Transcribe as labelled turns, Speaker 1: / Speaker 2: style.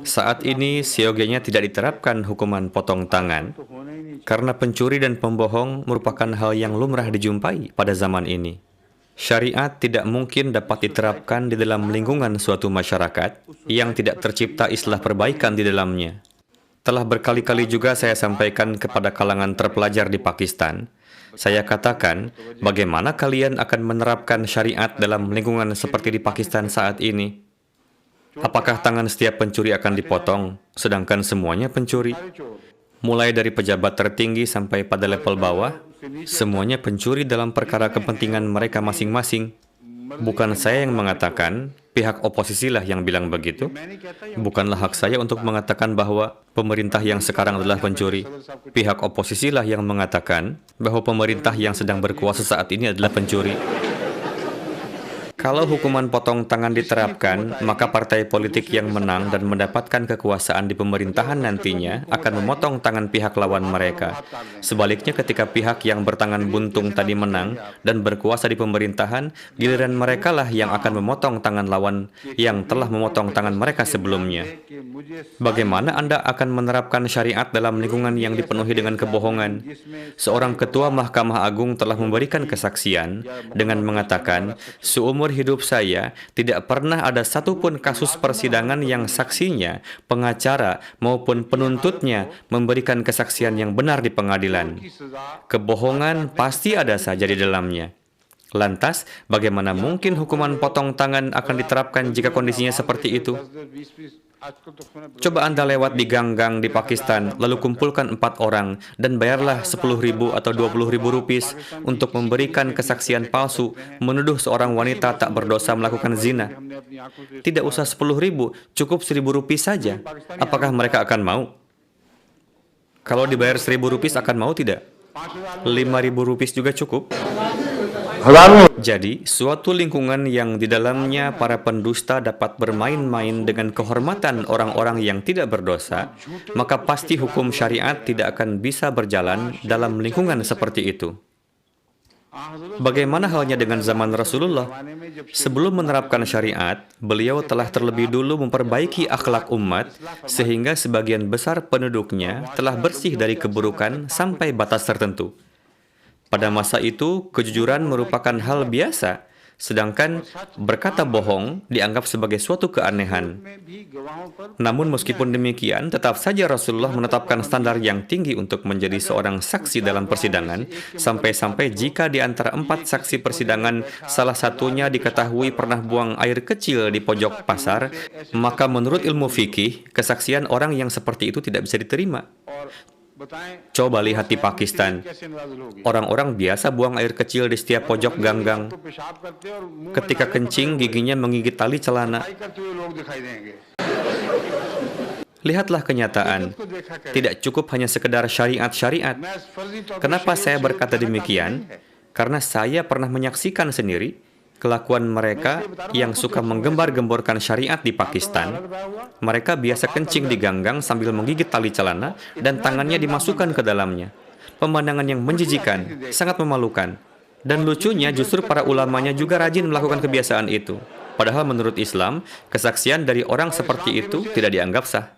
Speaker 1: Saat ini, seyogianya tidak diterapkan hukuman potong tangan, karena pencuri dan pembohong merupakan hal yang lumrah dijumpai pada zaman ini. Syariat tidak mungkin dapat diterapkan di dalam lingkungan suatu masyarakat yang tidak tercipta islah perbaikan di dalamnya. Telah berkali-kali juga saya sampaikan kepada kalangan terpelajar di Pakistan, saya katakan, bagaimana kalian akan menerapkan syariat dalam lingkungan seperti di Pakistan saat ini? Apakah tangan setiap pencuri akan dipotong, sedangkan semuanya pencuri? Mulai dari pejabat tertinggi sampai pada level bawah, semuanya pencuri dalam perkara kepentingan mereka masing-masing. Bukan saya yang mengatakan, pihak oposisilah yang bilang begitu. Bukanlah hak saya untuk mengatakan bahwa pemerintah yang sekarang adalah pencuri. Pihak oposisilah yang mengatakan bahwa pemerintah yang sedang berkuasa saat ini adalah pencuri. Kalau hukuman potong tangan diterapkan, maka partai politik yang menang dan mendapatkan kekuasaan di pemerintahan nantinya akan memotong tangan pihak lawan mereka. Sebaliknya, ketika pihak yang bertangan buntung tadi menang dan berkuasa di pemerintahan, giliran merekalah yang akan memotong tangan lawan yang telah memotong tangan mereka sebelumnya. Bagaimana Anda akan menerapkan syariat dalam lingkungan yang dipenuhi dengan kebohongan? Seorang ketua Mahkamah Agung telah memberikan kesaksian dengan mengatakan, seumur hidup saya tidak pernah ada satupun kasus persidangan yang saksinya, pengacara maupun penuntutnya memberikan kesaksian yang benar di pengadilan. Kebohongan pasti ada saja di dalamnya. Lantas, bagaimana mungkin hukuman potong tangan akan diterapkan jika kondisinya seperti itu? Coba Anda lewat di gang-gang di Pakistan, lalu kumpulkan 4 orang, dan bayarlah 10.000 atau 20.000 rupiah untuk memberikan kesaksian palsu, menuduh seorang wanita tak berdosa melakukan zina. Tidak usah 10.000, cukup 1.000 rupiah saja. Apakah mereka akan mau? Kalau dibayar 1.000 rupiah akan mau tidak? 5.000 rupiah juga cukup. Jadi, suatu lingkungan yang di dalamnya para pendusta dapat bermain-main dengan kehormatan orang-orang yang tidak berdosa, maka pasti hukum syariat tidak akan bisa berjalan dalam lingkungan seperti itu. Bagaimana halnya dengan zaman Rasulullah? Sebelum menerapkan syariat, beliau telah terlebih dulu memperbaiki akhlak umat, sehingga sebagian besar penduduknya telah bersih dari keburukan sampai batas tertentu. Pada masa itu, kejujuran merupakan hal biasa, sedangkan berkata bohong dianggap sebagai suatu keanehan. Namun meskipun demikian, tetap saja Rasulullah menetapkan standar yang tinggi untuk menjadi seorang saksi dalam persidangan, sampai-sampai jika di antara 4 saksi persidangan, salah satunya diketahui pernah buang air kecil di pojok pasar, maka menurut ilmu fikih, kesaksian orang yang seperti itu tidak bisa diterima. Coba lihat di Pakistan, orang-orang biasa buang air kecil di setiap pojok gang-gang. Ketika kencing, giginya menggigit tali celana. Lihatlah kenyataan, tidak cukup hanya sekedar syariat-syariat. Kenapa saya berkata demikian? Karena saya pernah menyaksikan sendiri kelakuan mereka yang suka menggembar-gemborkan syariat di Pakistan. Mereka biasa kencing di gang-gang sambil menggigit tali celana dan tangannya dimasukkan ke dalamnya. Pemandangan yang menjijikan, sangat memalukan. Dan lucunya justru para ulamanya juga rajin melakukan kebiasaan itu. Padahal menurut Islam, kesaksian dari orang seperti itu tidak dianggap sah.